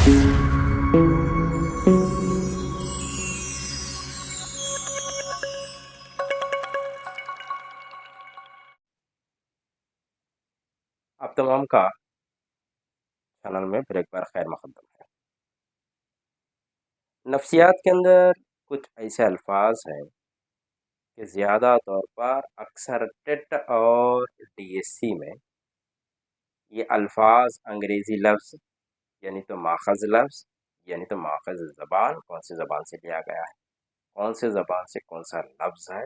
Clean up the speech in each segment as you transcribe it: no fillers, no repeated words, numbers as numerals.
आप तमाम का चैनल में फिर एक बार खैर मकदम है। नफ्सियात के अंदर कुछ ऐसे अल्फाज हैं कि ज़्यादा तौर पर अक्सर टेट और डीएससी में ये अल्फाज अंग्रेज़ी लफ्ज़ यानी तो माखज़ लफ्ज़ यानी तो माखज़ ज़बान कौन सी ज़बान से लिया गया है, कौन से ज़बान से कौन सा लफ्ज़ है,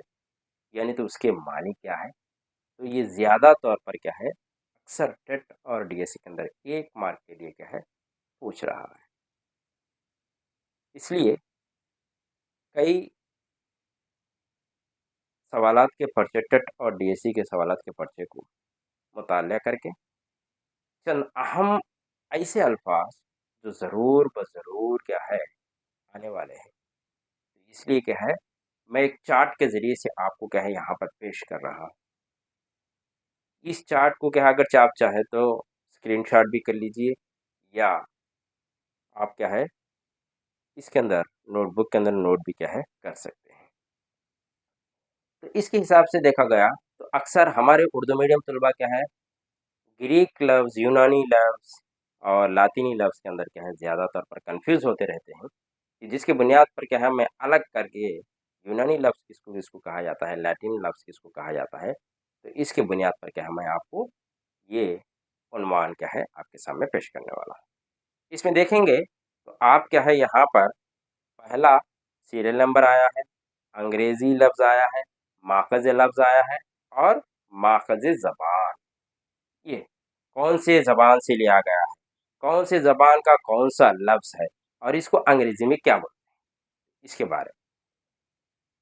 यानी तो उसके मानी क्या है। तो ये ज़्यादा तौर पर क्या है, अक्सर टेट और डीएससी के अंदर 1 मार्क के लिए क्या है, पूछ रहा है। इसलिए कई सवालात के पर्चे टेट और डीएससी के सवालात के पर्चे को मुताला करके चंद अहम ऐसे अल्फाज जो ज़रूर ज़रूर क्या है आने वाले हैं, इसलिए क्या है मैं एक चार्ट के ज़रिए से आपको क्या है यहाँ पर पेश कर रहा हूँ। इस चार्ट को क्या है अगर आप चाहे तो स्क्रीनशॉट भी कर लीजिए या आप क्या है इसके अंदर नोटबुक के अंदर नोट भी क्या है कर सकते हैं। तो इसके हिसाब से देखा गया तो अक्सर हमारे उर्दू मीडियम तलबा क्या है ग्रीक लफ्ज़, यूनानी लफ्ज़ और लातिनी लफ्ज़ के अंदर क्या है ज़्यादातर पर कन्फ्यूज़ होते रहते हैं कि जिसकी बुनियाद पर क्या है मैं अलग करके यूनानी लफ्ज़ किसको कहा जाता है, लैटिन लफ्ज़ किसको कहा जाता है, तो इसकी बुनियाद पर क्या है मैं आपको ये उन्वान क्या है आपके सामने पेश करने वाला हूँ। इसमें देखेंगे तो आप क्या है यहाँ पर पहला सीरियल नंबर आया है, अंग्रेज़ी लफ्ज़ आया है, माखज़ लफ्ज़ आया है और माखज़ ज़बान। ये कौन से ज़बान से लिया गया है, कौन से ज़बान का कौन सा लफ्ज़ है और इसको अंग्रेज़ी में क्या बोलते हैं, इसके बारे में।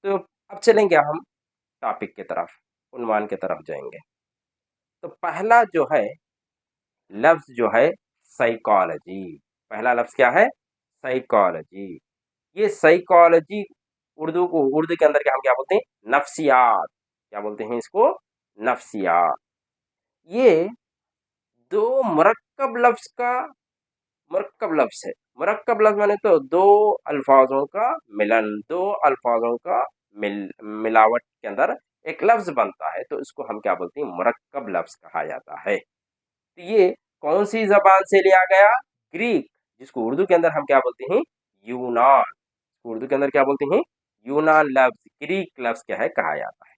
तो अब चलेंगे हम टॉपिक की तरफ, उन्वान की तरफ जाएंगे। तो पहला जो है लफ्ज़ जो है साइकोलॉजी, पहला लफ्ज़ क्या है साइकोलॉजी। ये साइकोलॉजी उर्दू के अंदर क्या हम क्या बोलते हैं नफ्सियात, क्या बोलते हैं इसको नफ्सियात। ये दो मुरक्कब लफ्ज़ का मुरक्कब लफ्ज़ है। मुरक्कब लफ्ज़ माने तो दो अल्फाजों का मिलन, दो अल्फाजों का मिलावट के अंदर एक लफ्ज़ बनता है, तो इसको हम क्या बोलते हैं मुरक्कब लफ्ज़ कहा जाता है। तो ये कौन सी ज़बान से लिया गया, ग्रीक, जिसको उर्दू के अंदर हम क्या बोलते हैं यूनान, उर्दू के अंदर क्या बोलते हैं यूनान लफ्ज़, ग्रीक लफ्ज़ क्या है कहा जाता है।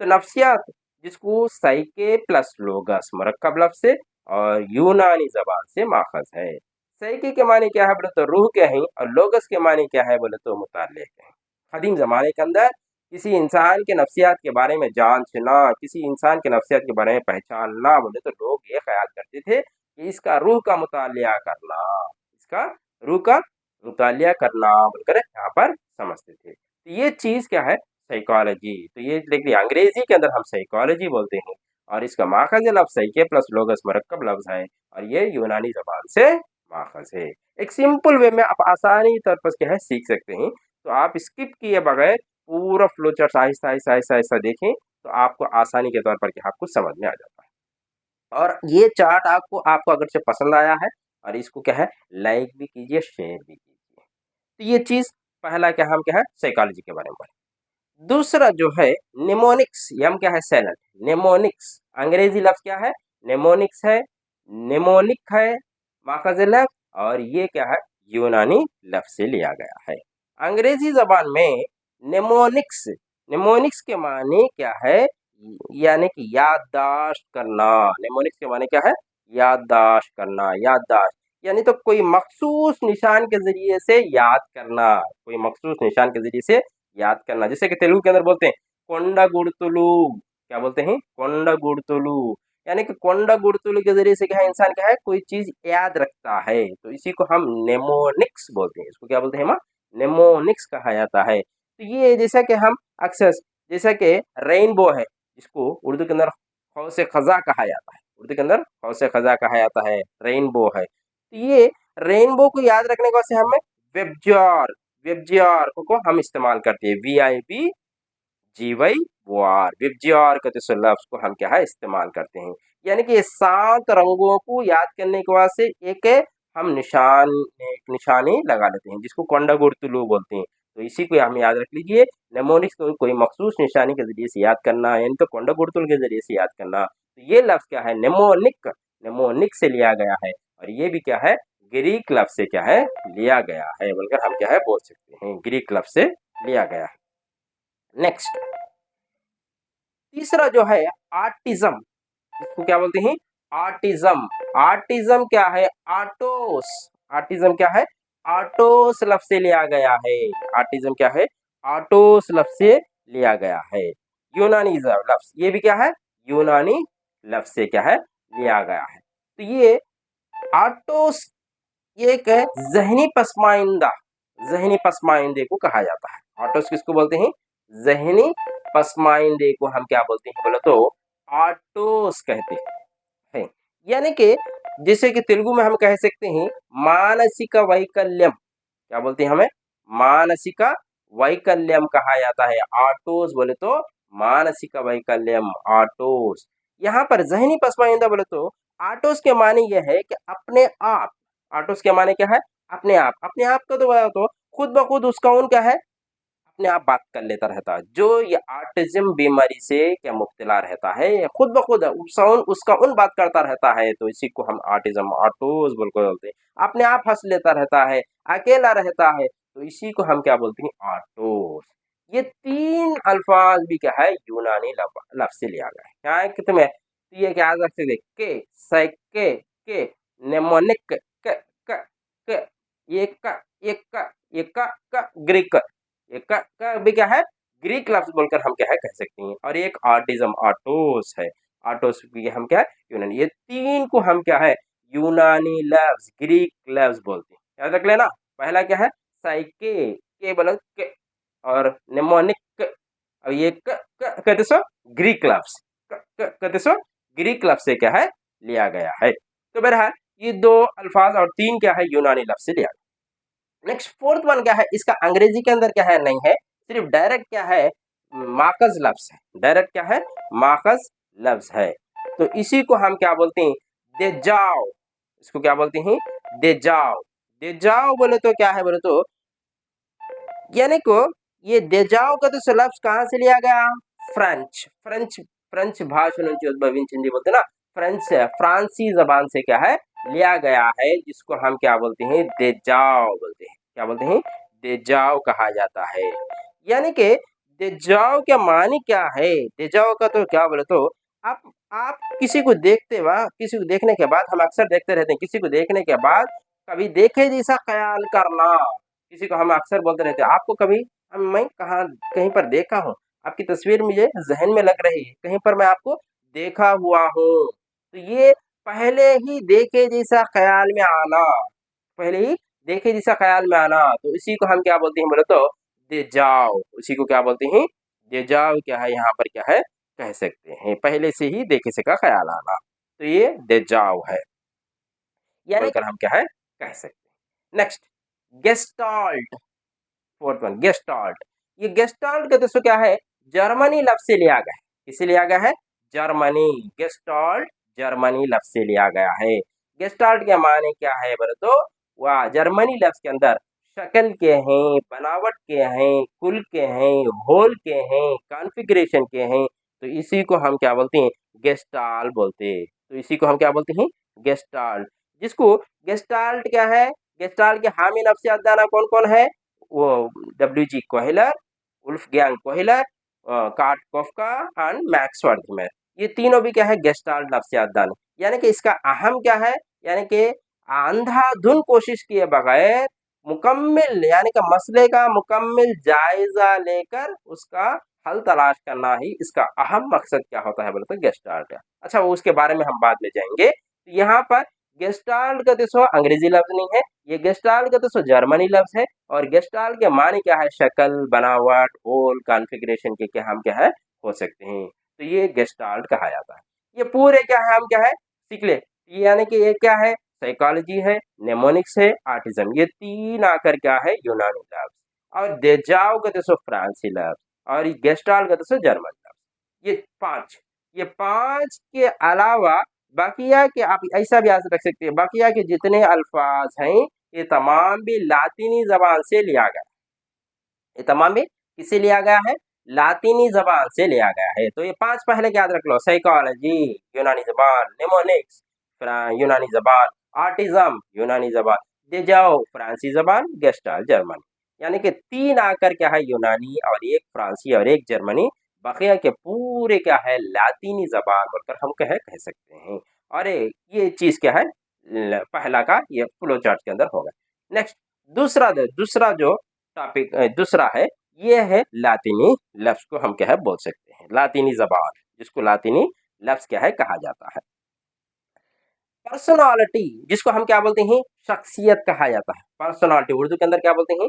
तो नफ्सियात जिसको साइके प्लस लोगस मुरक्कब लफ्ज़ से और यूनानी ज़बान से माखज़ है। साइके के माने क्या है बोले तो रूह के हैं और लोगस के माने क्या है बोले तो मुताल्लिक़ हैं। कदीम ज़माने के अंदर किसी इंसान के नफ्सियात के बारे में जानना, किसी इंसान के नफ्सियात के बारे में पहचानना बोले तो लोग ये ख्याल करते थे कि इसका रूह का मुतालिया करना, इसका रूह का मुतालिया करना बोलकर यहाँ पर समझते थे। तो ये चीज़ क्या है साइकोलॉजी। तो ये देखिए अंग्रेजी के अंदर हम साइकोलॉजी बोलते हैं और इसका माखज़ लफ्ज़ साइके प्लस लोगस मुरक्कब लफ्ज़ है और ये यूनानी ज़बान से माखज़ है। एक सिंपल वे में आप आसानी तौर पर क्या है सीख सकते हैं। तो आप स्किप किए बगैर पूरा फ्लो चार्ट आहिस्ता आहिस्ता आहिस्ता आहिस्ता देखें तो आपको आसानी के तौर पर क्या आपको समझ में आ जाता है। और ये चार्ट आपको आपको अगर से पसंद आया है और इसको क्या है लाइक भी कीजिए, शेयर भी कीजिए। तो ये चीज़ पहला क्या हम क्या है साइकोलॉजी के बारे में बोले। दूसरा जो है निमोनिक्स, यम क्या है साइलेंट, निमोनिक्स अंग्रेजी लफ्ज़ क्या है निमोनिक्स है, निमोनिक है माखज़ लफ्ज़ और ये क्या है यूनानी लफ्ज़ से लिया गया है। अंग्रेजी ज़बान में निमोनिक्स, निमोनिक्स के माने क्या है यानी कि याददाश्त करना। निमोनिक्स के माने क्या है याददाश्त करना, याददाश्त यानी तो कोई मखसूस निशान के ज़रिए से याद करना, कोई मखसूस निशान के ज़रिए से याद करना। जैसे कि तेलुगु के अंदर बोलते हैं कोंडा गुड़तुलु, क्या बोलते हैं कोंडा गुड़तुलु, यानी कि कोंडा गुड़तुलु के जरिए से क्या है इंसान क्या है कोई चीज याद रखता है, तो इसी को हम नेमोनिक्स बोलते हैं। इसको क्या बोलते हैं हम नेमोनिक्स कहा जाता है। तो ये जैसा कि हम अक्सर जैसा कि रेनबो है जिसको उर्दू के अंदर खौसे खजा कहा जाता है, उर्दू के अंदर खौसे खजा कहा जाता है, रेनबो है। तो ये रेनबो को याद रखने के वास्ते हमें वेबजार, वेबजीआर को हम इस्तेमाल करते हैं, VIBGYOR, वेबजीआर के तो लफ्ज़ को हम क्या है इस्तेमाल करते हैं। यानी कि ये 7 रंगों को याद करने के वास्ते एक हम एक निशानी लगा लेते हैं, जिसको कोंडा गुर्तुलू बोलते हैं। तो इसी को हम याद रख लीजिए। नेमोनिक्स को कोई मखसूस निशानी के जरिए से याद करना है, यानी तो कोंडा गुर्तुल के जरिए से याद करना। तो ये लफ्ज क्या है, नेमोनिक, नेमोनिक से लिया गया है। और ये भी क्या है, ग्रीक लफ्ज से क्या है, लिया गया है, बोलकर हम क्या है बोल सकते हैं, ग्रीक लफ्ज से लिया गया है। नेक्स्ट, तीसरा जो है आर्टिज्म, इसको क्या बोलते हैं, आर्टिज्म। आर्टिज्म क्या है, आर्टोस। आर्टिज्म क्या है, आर्टोस लफ्ज से लिया गया है। आर्टिज्म क्या है, आर्टोस लफ्ज से लिया गया है। यूनानी लफ्ज, ये भी क्या है, यूनानी लफ्ज से क्या है, लिया गया है। तो ये आर्टोस, ये एक है जहनी पसमाइंदा, जहनी पसमाइंदे को कहा जाता है। आर्टोस किसको बोलते हैं, जहनी पसमाइंदे को हम क्या बोलते हैं बोलो तो आर्टोस कहते हैं। यानी कि जैसे कि तेलुगु में हम कह सकते हैं मानसिक वैकल्यम, क्या बोलते हैं हमें, मानसिक वैकल्यम कहा जाता है। आर्टोस बोले तो मानसिक वैकल्यम, आर्टोस। यहाँ पर जहनी पसमाइंदा बोले तो आर्टोस के माने यह है कि अपने आप, आर्टोस के माने क्या है, अपने आप। अपने आप का तो खुद ब खुद उसका उन क्या है, अपने आप बात कर लेता रहता है। जो ये ऑटिज्म बीमारी से क्या मुब्तला रहता है, ये खुद ब खुद उसका उन बात करता रहता है, तो इसी को हम ऑटिज्म, ऑटोज बोलते हैं। अपने आप हंस लेता रहता है, अकेला रहता है, तो इसी को हम क्या बोलते हैं, ऑटोज। ये तीन अल्फाज भी क्या है, यूनानी लफ्ज से लिया गया है। क्या है कि तुम्हें तो ये क्या रख सकते, के, साइके, के, नेमोनिक, क, ये क, ये क, ये क ग्रीक, एक का भी क्या है, ग्रीक लफ्ज बोलकर हम क्या है कह सकते हैं। और एक आर्टिज्म, आर्टोस है, आर्टोस भी हम क्या है, यूनानी। ये तीन को हम क्या है, यूनानी लफ्ज, ग्रीक लफ्ज बोलते हैं। याद रख लेना। पहला क्या है, साइके, के बोला के, और नेमोनिक, और ये कहते सो ग्रीक लफ्ज, कहते सो ग्रीक लफ्ज से क्या है, लिया गया है। तो बहरहाल ये दो अल्फाज और तीन क्या है, यूनानी लफ्ज से लिया गया। नेक्स्ट फोर्थ वन क्या है, इसका अंग्रेजी के अंदर क्या है, नहीं है, सिर्फ डायरेक्ट क्या है, माकज लफ्ज है। डायरेक्ट क्या है, माकज लफ्ज है। तो इसी को हम क्या बोलते हैं, दे जाओ। इसको क्या बोलते हैं, दे जाओ। दे जाओ बोले तो क्या है बोले तो, यानी को ये दे जाओ का तो लफ्ज कहाँ से लिया गया, फ्रेंच, फ्रेंच, फ्रेंच भाषा बोलते ना, फ्रेंच से, फ्रांसी जबान से क्या है लिया गया है, जिसको हम क्या बोलते हैं, दे जाओ बोलते हैं। क्या बोलते हैं, दे जाओ कहा जाता है। यानी कि दे जाओ क्या मानी क्या है, दे जाओ का तो क्या बोले तो आप किसी को देखते वक्त, किसी को देखने के बाद, हम अक्सर देखते रहते हैं, किसी को देखने के बाद कभी देखे जैसा ख्याल करना, किसी को हम अक्सर बोलते रहते हैं, आपको कभी मैं कहाँ कहीं पर देखा हूँ, आपकी तस्वीर मुझे जहन में लग रही है, कहीं पर मैं आपको देखा हुआ हूँ। तो ये पहले ही देखे जैसा ख्याल में आना, पहले ही देखे जैसा ख्याल में आना, तो इसी को हम क्या बोलते हैं बोले तो दे जाओ। इसी को क्या बोलते हैं, दे जाओ क्या है, यहाँ पर क्या है कह सकते हैं, पहले से ही देखे से का ख्याल आना, तो ये दे जाओ है, यानी बोलकर हम क्या है कह सकते हैं। Next, gestalt, fourth one gestalt. ये गेस्टाल्ट का दोस्तों क्या है, जर्मनी लफ्ज से लिया गया है। किसे लिया गया है, जर्मनी, गेस्टाल्ट जर्मनी लफ्ज से लिया गया है। गेस्टाल्ट के माने क्या है बोले तो, वह जर्मनी लफ्ज के अंदर शक्ल के हैं, बनावट के हैं, कुल के हैं, होल के हैं, कॉन्फ़िगरेशन के हैं, तो इसी को हम क्या बोलते हैं, गेस्टाल्ट बोलते हैं। तो इसी को हम क्या बोलते हैं, गेस्टाल्ट। जिसको गेस्टाल्ट क्या है, गेस्टाल्ट के हामी लफ्ज अदाना कौन कौन है, वो W G. Kohler, Wolfgang Kohler, Kurt Koffka and Max Wertheimer, ये तीनों भी क्या है गेस्टाल्ट नफ्सियातदान। यानी कि इसका अहम क्या है, यानी कि अंधाधुन कोशिश किए बगैर मुकम्मिल, यानी कि मसले का मुकम्मिल जायजा लेकर उसका हल तलाश करना ही इसका अहम मकसद क्या होता है बोले तो गेस्टाल्ट है। अच्छा, वो उसके बारे में हम बाद में जाएंगे। यहाँ पर गेस्टाल्ट का तो अंग्रेजी लफ्ज नहीं है, ये गेस्टाल्ट का तो जर्मनी लफ्ज है, और गेस्टाल्ट के माने क्या है, शक्ल, बनावट, होल, कॉन्फ़िगरेशन के क्या हम क्या है हो सकते हैं, तो ये गेस्टाल्ट कहा जाता है। ये पूरे क्या है हम क्या है सीख ले, यानी कि ये क्या है, साइकोलॉजी है, नेमोनिक्स है, आर्टिज्म, ये तीन आकर क्या है यूनानी लफ्ज, और देजाओ का तो फ्रांसी लफ्ज, और गेस्टाल्ट का तो जर्मन लफ्ज। ये पांच के अलावा बाकिया के आप ऐसा भी याद रख सकते हैं, बाकिया के जितने अल्फाज हैं ये तमाम भी लातीनी जबान से लिया गया, ये तमाम भी किससे लिया गया है, लातीनी जबान से लिया गया है। तो ये 5 पहले याद रख लो, साइकोलॉजी यूनानी जबान, निमोनिक्स यूनानी जबान, ऑटिज्म यूनानी जबान, दे जाओ फ्रांसी जबान, गेस्टाल्ट जर्मनी। यानी कि 3 आकर क्या है यूनानी और 1 फ्रांसी और 1 जर्मनी, बकिया के पूरे क्या है लातीनी जबान बोलकर हम कह सकते हैं। और ये चीज क्या है, पहला का ये फ्लो चार्ट के अंदर होगा। नेक्स्ट दूसरा जो टॉपिक दूसरा है, ये है लातीनी लफ्ज को हम क्या है बोल सकते हैं, लातीनी जबान जिसको लातीनी लफ्ज क्या है कहा जाता है। पर्सनालिटी जिसको हम क्या बोलते हैं, शख्सियत कहा जाता है। पर्सनालिटी उर्दू के अंदर क्या बोलते हैं,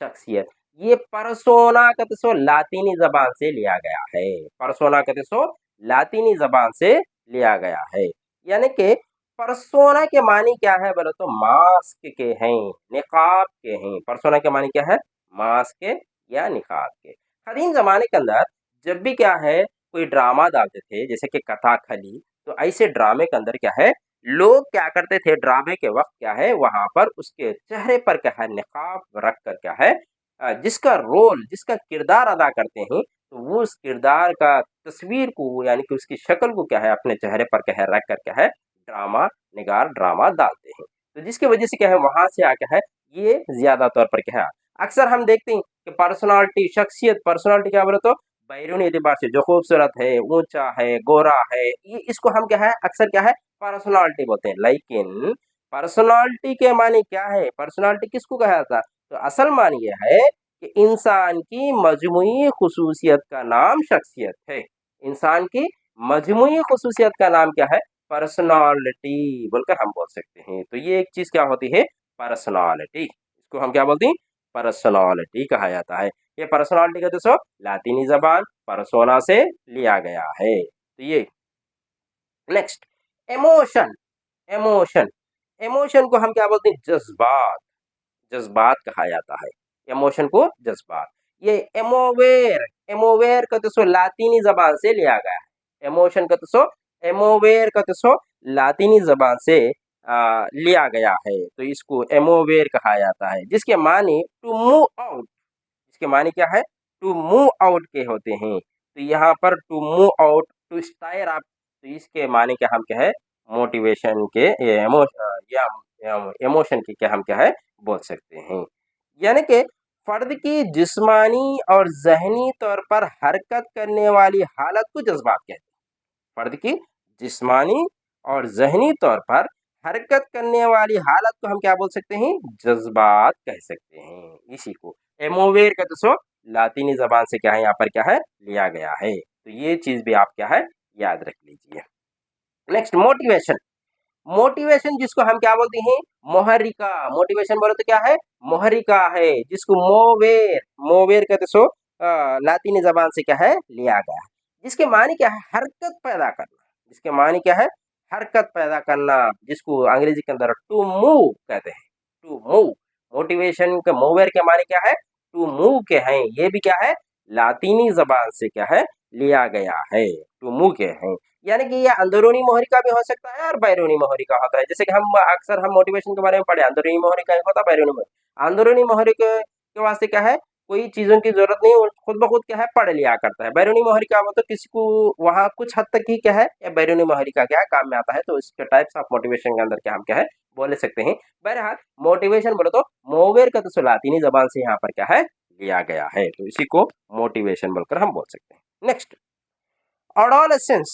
शख्सियत। ये परसोना कतसो लातीनी जबान से लिया गया है, परसोना कतसो लातीनी जबान से लिया गया है। यानी कि परसोना के मानी क्या है बोले तो मास्क के हैं, निकाब के हैं। परसोना के मानी क्या है, मास्क के या निकाब के। कदीम जमाने के अंदर जब भी क्या है कोई ड्रामा डालते थे जैसे कि कथाकली, तो ऐसे ड्रामे के अंदर क्या है लोग क्या करते थे, ड्रामे के वक्त क्या है वहां पर उसके चेहरे पर क्या है निकाब रख कर क्या है जिसका रोल जिसका किरदार अदा करते हैं, तो वो उस किरदार का तस्वीर को यानी कि उसकी शक्ल को क्या है अपने चेहरे पर क्या है रख कर क्या है ड्रामा निगार ड्रामा डालते हैं। तो जिसकी वजह से क्या है वहां से आके है ये ज्यादा तौर पर क्या है अक्सर हम देखते हैं कि पर्सनालिटी शख्सियत, पर्सनालिटी क्या बोले तो बैरूनी एतबार से जो खूबसूरत है, ऊंचा है, गोरा है, ये इसको हम क्या है अक्सर क्या है पर्सनालिटी बोलते हैं। लेकिन पर्सनालिटी के माने क्या है, पर्सनालिटी किसको कहा जाता है, तो असल मान ये है कि इंसान की मजमुई खुसूसियत का नाम शख्सियत है। इंसान की मजमुई खुसूसियत का नाम क्या है, पर्सनालिटी बोलकर हम बोल सकते हैं। तो ये एक चीज क्या होती है, पर्सनालिटी, इसको हम क्या बोलते हैं, पर्सनालिटी कहा जाता है। ये पर्सनालिटी का दोस्तों लातीनी जबान परसोना से लिया गया है। तो ये नेक्स्ट इमोशन, इमोशन इमोशन को हम क्या बोलते हैं, जज्बात, जज्बात कहा जाता है। इमोशन को जज्बात। ये एमोवेर, एमोवेर का तो लातीनी जबान से लिया गया है। इमोशन का तो एमोवेर का तो लातीनी जबान से लिया गया है। तो इसको एमोवेर कहा जाता है, जिसके मानी टू मूव आउट, इसके मानी क्या है, टू मूव आउट के होते हैं। तो यहाँ पर to move out, to stair up, तो इसके माने क्या हम क्या है मोटिवेशन के या इमोशन के क्या हम क्या है बोल सकते हैं। यानी कि फर्द की जिस्मानी और जहनी तौर पर हरकत करने वाली हालत को जज्बात कहते हैं। फर्द की जिस्मानी और जहनी तौर पर हरकत करने वाली हालत को हम क्या बोल सकते हैं, जज्बात कह सकते हैं। इसी को एमोवेर का तो लातीनी जबान से क्या है यहाँ पर क्या है लिया गया है। तो ये चीज भी आप क्या है याद रख लीजिए। नेक्स्ट मोटिवेशन, मोटिवेशन जिसको हम क्या बोलते हैं, मोहरिका। मोटिवेशन बोले तो क्या है, मोहरिका है, जिसको मोवेर, मोवेर कहते लातीनी जबान से क्या है लिया गया, जिसके मानी क्या है हरकत पैदा करना, जिसके मानी क्या है हरकत पैदा करना, जिसको अंग्रेजी के अंदर टू मूव कहते हैं, टू मूव। मोटिवेशन के मोवेर के मानी क्या है, टू मूव के हैं, ये भी क्या है लातीनी जबान से क्या है लिया गया है, टू मूव के हैं। यानी कि ये अंदरूनी मोहरिका भी हो सकता है और बैरूनी मोहरिका होता है। जैसे कि हम अक्सर हम मोटिवेशन के बारे में पढ़े, अंदरूनी मोहरिका एक होता है, बैरूनी मोहरिका। अंदरूनी मोहरिका के वास्ते क्या है कोई चीजों की जरूरत नहीं, खुद ब खुद क्या है पढ़ लिया करता है। बैरूनी मोहरिका वो तो किसी को वहाँ कुछ हद तक ही क्या है या बैरूनी मोहरिका क्या है काम में आता है। तो इसके टाइप्स ऑफ मोटिवेशन के अंदर क्या हम क्या है बोल सकते हैं। बहरहाल मोटिवेशन बोलो तो मोवेर का तो लातीनी जबान से यहाँ पर क्या है लिया गया है, तो इसी को मोटिवेशन बोलकर हम बोल सकते हैं। नेक्स्ट अडोलेसेंस,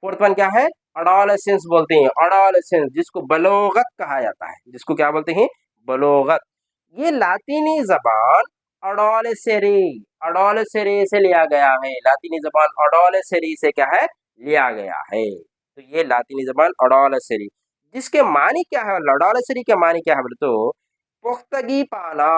फोर्थ वन क्या है, अडोलेसेंस बोलते हैं। अडोलेसेंस जिसको बलोगत कहा जाता है, जिसको क्या बोलते हैं बलोगत। ये लातीनी जबान अडोलेसेरी, अडोलेसेरी से लिया गया है। लातीनी जबान अडोलेसेरी से क्या है लिया गया है। तो ये लातीनी जबान अडोलेसेरी, जिसके मानी क्या है, अडोलेसेरी के मानी क्या है बोले तो पुख्तगी पाना,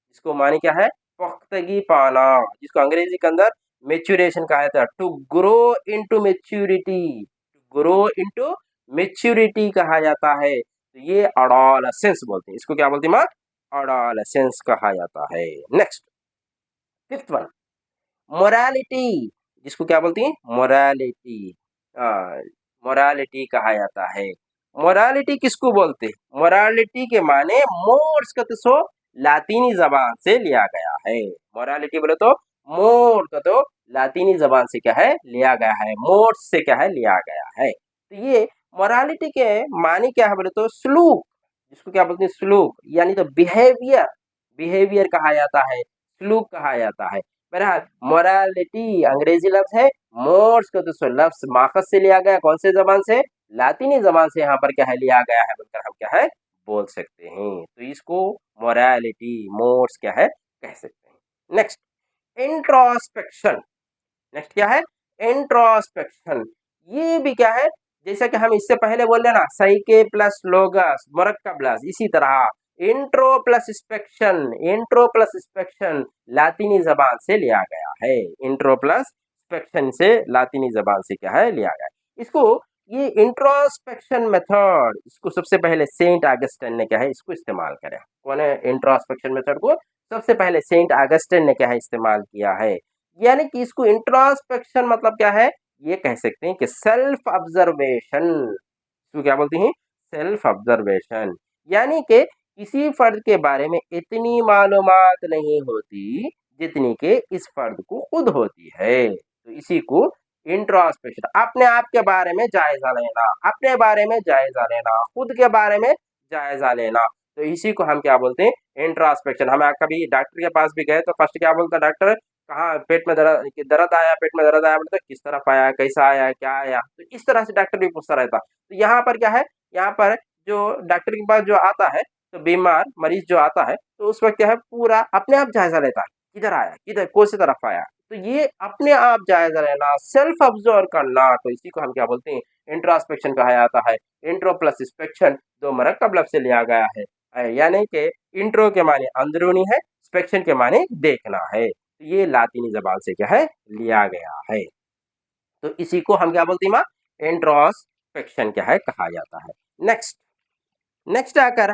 जिसको मानी क्या है पुख्तगी पाना, जिसको अंग्रेजी के अंदर मेच्योरेशन कहा जाता है, to grow into maturity, to grow into maturity कहा जाता है। तो ये अडोलेसेंस बोलते हैं, इसको क्या बोलते हैं माँ, अडोलेसेंस कहा जाता है। नेक्स्ट फिफ्थ वन मोरालिटी, जिसको क्या बोलती है मोरालिटी, मोरालिटी कहा जाता है। मोरालिटी किसको बोलते हैं? मोरालिटी के माने मोर्स का तो सो लातीनी जबान से लिया गया है। मोरालिटी बोले तो मोर का तो लातीनी जबान से क्या है लिया गया है, मोर्स से क्या है लिया गया है। तो ये मोरालिटी के मानी क्या है बोले तो सलूक, जिसको क्या बोलते हैं सलूक, यानी तो बिहेवियर, बिहेवियर कहा जाता है, सलूक कहा जाता है। बहरहाल मोरालिटी अंग्रेजी लफ्ज है, मोर्स का तो लफ्ज माखस से लिया गया, कौन से जबान से? लातीनी जबान से यहाँ पर क्या है लिया गया है बोलकर हम क्या है बोल सकते हैं। तो इसको मोरालिटी मोर्स क्या है कह सकते हैं। Next introspection. नेक्स्ट क्या है? इंट्रोस्पेक्शन। ये भी क्या है, जैसा कि हम इससे पहले बोल रहे ना साइके प्लस लोगस मरक्कब लफ्ज, इसी तरह इंट्रो प्लस स्पेक्शन, इंट्रो प्लस स्पेक्शन लातीनी जबान से लिया गया है। इंट्रो प्लस स्पेक्शन से लातीनी जबान से क्या है लिया गया है। इसको ये इंट्रोस्पेक्शन मेथड, इसको सबसे पहले सेंट ऑगस्टिन ने क्या है इसको इस्तेमाल करा। कौन है? इंट्रोस्पेक्शन मेथड को सबसे पहले सेंट ऑगस्टिन ने क्या है इस्तेमाल किया है। यानी कि इसको इंट्रोस्पेक्शन मतलब क्या है, ये कह सकते हैं कि सेल्फ ऑब्जर्वेशन। इसको क्या बोलते हैं? Self observation. यानी कि किसी फर्द के बारे में इतनी मालूमात नहीं होती जितनी के इस फर्द को खुद होती है, तो इसी को इंट्रोस्पेक्शन, अपने आप के बारे में जायजा लेना, अपने बारे में जायजा लेना, खुद के बारे में जायजा लेना, तो इसी को हम क्या बोलते हैं इंट्रोस्पेक्शन। हम कभी डॉक्टर के पास भी गए तो फर्स्ट क्या बोलता डॉक्टर, कहाँ पेट में दर्द आया, पेट में दर्द आया बोलते किस तरफ आया, कैसा आया, क्या आया, तो इस तरह से डॉक्टर भी पूछता रहता। तो यहाँ पर क्या है, यहाँ पर जो डॉक्टर के पास जो आता है, तो बीमार मरीज जो आता है तो उस वक्त क्या है पूरा अपने आप जायजा लेता है, किधर आया, किधर कौन सी तरफ आया, तो ये अपने आप जायजा लेना, सेल्फ ऑब्जर्व करना, तो इसी को हम क्या बोलते हैं इंट्रोस्पेक्शन कहा जाता है। इंट्रो प्लस स्पेक्शन दो मरक्कब लफ्ज से लिया गया है, यानी कि इंट्रो के माने अंदरूनी है, स्पेक्शन के माने देखना है, तो ये लातीनी जबान से क्या है लिया गया है। तो इसी को हम क्या बोलते हैं माँ इंट्रोस्पेक्शन क्या है कहा जाता है। नेक्स्ट नेक्स्ट आकर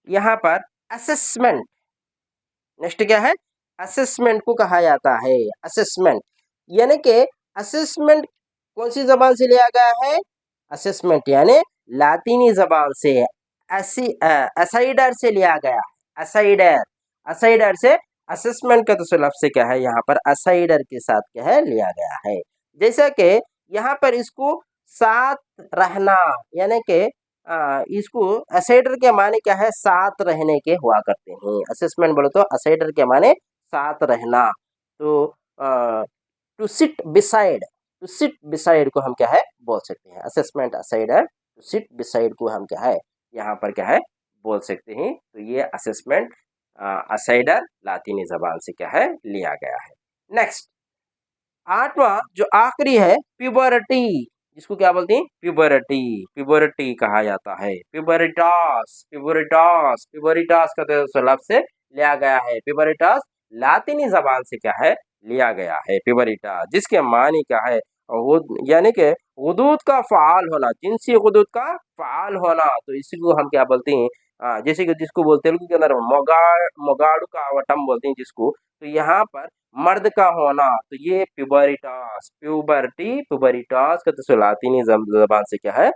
यहाँ पर असेसमेंट। नेक्स्ट क्या है? असेसमेंट को कहा जाता है। असेसमेंट यानी कि असेसमेंट कौन सी जबान से लिया गया है? असेसमेंट यानी लातीनी जबान से असाइडर से लिया गया है। असाइडर, असाइडर से असेसमेंट का तो लफ्ज से क्या है यहाँ पर असाइडर के साथ क्या है लिया गया है। जैसा कि यहाँ पर इसको साथ रहना, यानी कि इसको असाइडर के माने क्या है साथ रहने के हुआ करते हैं। असेसमेंट बोलो तो असाइडर के माने साथ रहना। तो to sit beside, to sit beside को हम क्या है बोल सकते हैं assessment asider, to sit beside को हम क्या है यहाँ पर क्या है बोल सकते हैं। तो ये असेसमेंट असाइडर लातीनी जबान से क्या है लिया गया है। नेक्स्ट आठवां जो आखिरी है प्यूबर्टी, जिसको क्या बोलते हैं प्यूबर्टी, प्यूबर्टी कहा जाता है। प्यूबरिटास, प्यूबरिटास, प्यूबरिटास का तो लफ्ज से लिया गया है। प्यूबरिटास लातीनी जबान से क्या है लिया गया है प्यूबरिटास, जिसके मानी क्या है यानी कि गुदूद का फ़ाल होना, जिनसी गुदूद का फ़ाल होना, तो इसी को हम क्या बोलते हैं जैसे कि जिसको बोलते हैं के अंदर मोगाड़ू का आवटम बोलते हैं जिसको, तो यहाँ पर मर्द का होना, तो ये प्यूबरिटास, प्यूबर्टी प्यूबरिटास का तो लातीनी जबान से क्या है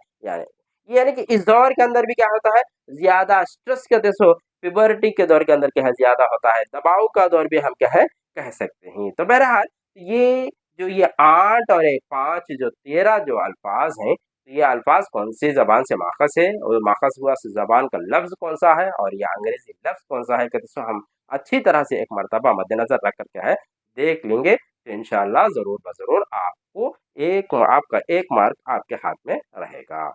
यानी कि इस दौर के अंदर भी क्या होता है ज्यादा स्ट्रेस का तो प्यूबर्टी के दौर के अंदर क्या है ज्यादा होता है, दबाव का दौर भी हम क्या है कह सकते हैं। तो बहरहाल ये जो ये 8 और 5 जो 13 जो अल्फाज हैं, तो ये अल्फाज कौन सी जबान से माखस है और माखस हुआ जबान का लफ्ज कौन सा है और ये अंग्रेजी लफ्ज कौन सा है, तो हम अच्छी तरह से एक मरतबा मद्देनजर रख कर क्या है देख लेंगे, तो इंशाअल्लाह जरूर ब जरूर आपको आपका एक मार्क आपके हाथ में रहेगा।